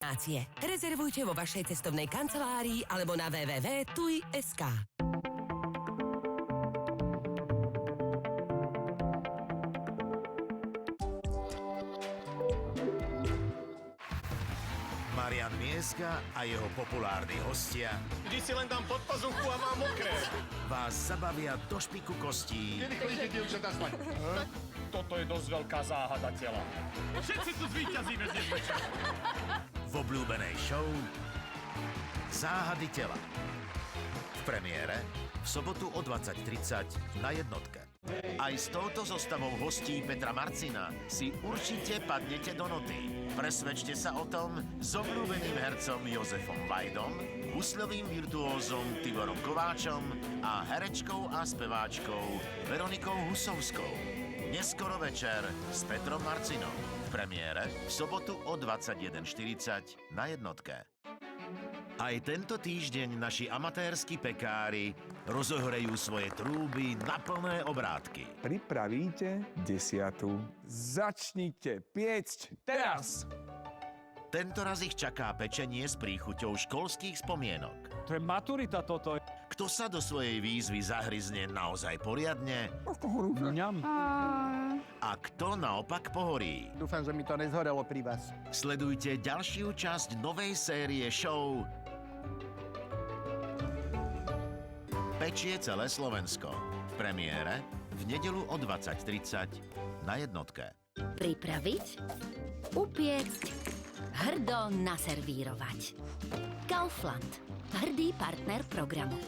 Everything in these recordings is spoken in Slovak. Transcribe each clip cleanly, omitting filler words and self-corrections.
informácie. Rezervujte vo vašej cestovnej kancelárii alebo na www.tuj.sk. Marian Mieska a jeho populárni hostia Vždy si len dám pod pazuchu a mám mokré. vás zabavia do špiku kostí Kedy chodíte, dievčatá, spať? Toto je dosť veľká záhada tela. Všetci tu zvíťazíme dnes večer. v obľúbenej show Záhady tela. V premiére v sobotu o 20:30 na Jednotke. Aj s touto zostavou hostí Petra Marcina si určite padnete do noty. Presvedčte sa o tom s obľúbeným hercom Jozefom Vajdom, husľovým virtuózom Tiborom Kováčom a herečkou a speváčkou Veronikou Husovskou. Neskoro večer s Petrom Marcinom. V premiére v sobotu o 21:40 na Jednotke. Aj tento týždeň naši amatérsky pekári rozohrejú svoje trúby na plné obrátky. Pripravíte 10. Začnite piecť teraz! Tento raz ich čaká pečenie s príchuťou školských spomienok. To je maturita toto. Kto sa do svojej výzvy zahryzne naozaj poriadne Ňam. a kto naopak pohorí. Dúfam, že mi to nezhorelo pri vás. Sledujte ďalšiu časť novej série show Pečie celé Slovensko. V premiére v nedeľu o 20:30 na Jednotke. Pripraviť, upiecť, hrdo naservírovať. Kaufland. Hrdý partner programu.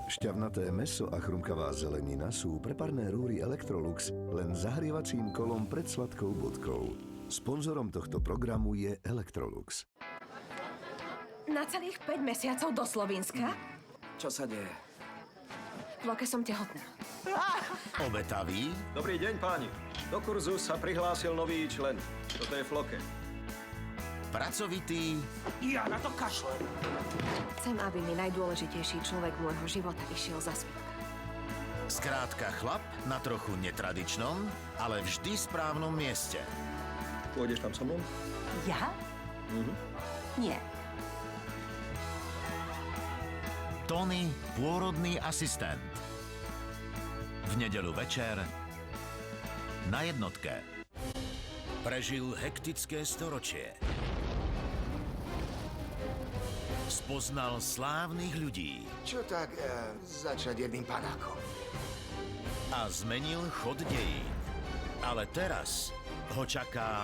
Šťavnaté mäso a chrumkavá zelenina sú preparné rúry Electrolux len zahrievacím kolom pred sladkou bodkou. Sponzorom tohto programu je Electrolux. Na celých 5 mesiacov do Slovenska? Čo sa deje? V Loke som tehotná. Obetavý, Dobrý deň, páni. Do kurzu sa prihlásil nový člen. Toto je Floke. pracovitý Ja na to kašlem. Chcem, aby mi najdôležitejší človek môjho života išiel za sviatok. skrátka chlap na trochu netradičnom, ale vždy správnom mieste. Pôjdeš tam so mnou? Ja? Nie. Tony, pôrodný asistent. V nedeľu večer na Jednotke. Prežil hektické storočie. Spoznal slávnych ľudí Čo tak začať jedným panákom? a zmenil chod dejín. Ale teraz ho čaká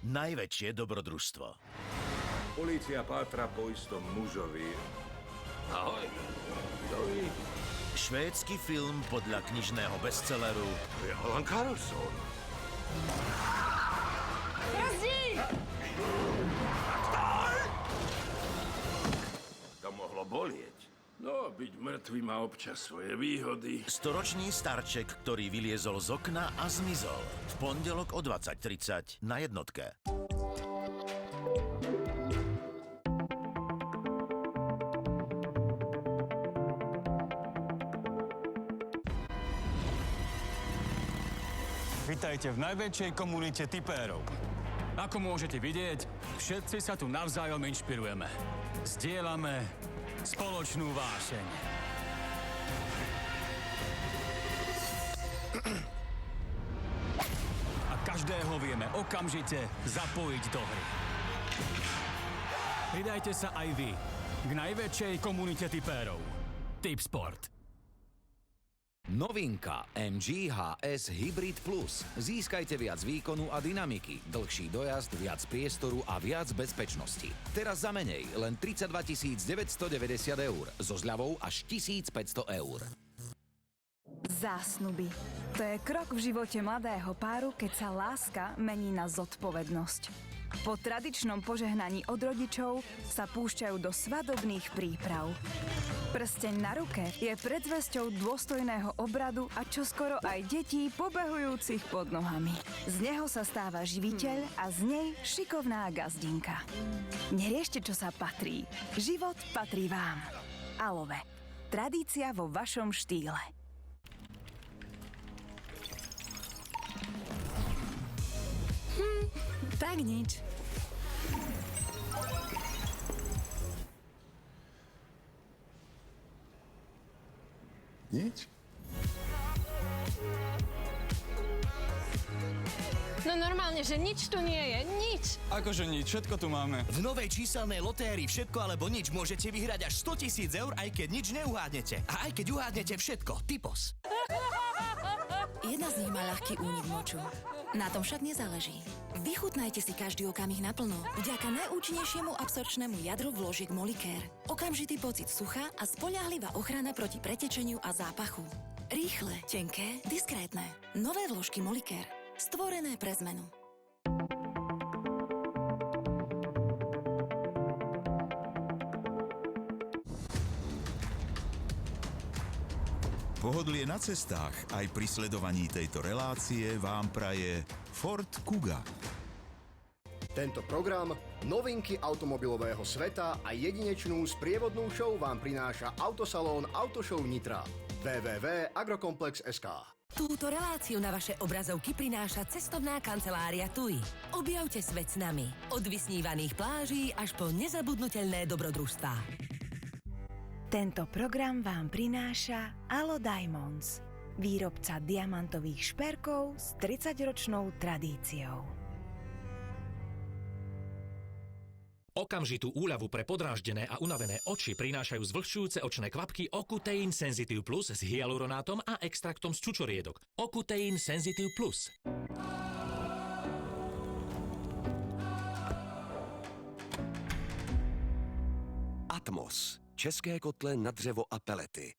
najväčšie dobrodružstvo. Polícia pátra po istom mužovi. Ahoj. Dobrý. Švédsky film podľa knižného bestselleru Johan Carlson. To mohlo bolieť. No, byť mŕtvy má občas svoje výhody. Storočný starček, ktorý vyliezol z okna a zmizol. V pondelok o 20:30 na Jednotke. Vitajte v najväčšej komunite tipérov. Ako môžete vidieť, všetci sa tu navzájom inšpirujeme. Zdieľame spoločnú vášeň. A každého vieme okamžite zapojiť do hry. Pridajte sa aj vy k najväčšej komunite tipérov. Tipsport. Novinka MG HS Hybrid Plus. Získajte viac výkonu a dynamiky, dlhší dojazd, viac priestoru a viac bezpečnosti. Teraz za menej len 32 990 eur, so zľavou až 1500 eur. Zásnuby. To je krok v živote mladého páru, keď sa láska mení na zodpovednosť. Po tradičnom požehnaní od rodičov sa púšťajú do svadobných príprav. Prsteň na ruke je predzvesťou dôstojného obradu a čoskoro aj detí pobehujúcich pod nohami. Z neho sa stáva živiteľ a z nej šikovná gazdinka. Neriešte, čo sa patrí. Život patrí vám. Alove. Tradícia vo vašom štýle. Tak nič. Nič? No normálne, že nič tu nie je, nič. Akože nič, všetko tu máme. V novej číselnej lotérii Všetko alebo nič môžete vyhrať až 100 000 eur, aj keď nič neuhádnete. A aj keď uhádnete všetko, typos. Jedna z nich má ľahký únik moču. Na tom však nezáleží. Vychutnajte si každý okamih naplno vďaka najúčinnejšiemu absorpčnému jadru vložiek Molicare. Okamžitý pocit sucha a spoľahlivá ochrana proti pretečeniu a zápachu. Rýchle, tenké, diskrétne. Nové vložky Molicare. Stvorené pre zmenu. Pohodlie na cestách aj pri sledovaní tejto relácie vám praje Ford Kuga. Tento program, novinky automobilového sveta a jedinečnú sprievodnú show vám prináša Autosalón Autoshow Nitra. www.agrokomplex.sk. Túto reláciu na vaše obrazovky prináša cestovná kancelária TUI. Objavte svet s nami. Od vysnívaných pláží až po nezabudnutelné dobrodružstvá. Tento program vám prináša Alo Diamonds, výrobca diamantových šperkov s 30-ročnou tradíciou. Okamžitú úľavu pre podráždené a unavené oči prinášajú zvlhčujúce očné kvapky Ocutein Sensitive Plus s hyaluronátom a extraktom z čučoriedok. Ocutein Sensitive Plus. Atmos. České kotle na dřevo a pelety.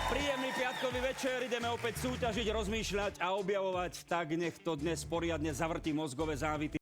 Príjemný piatkový večer, ideme opäť súťažiť, rozmýšľať a objavovať, tak nech to dnes poriadne zavrtí mozgové závity.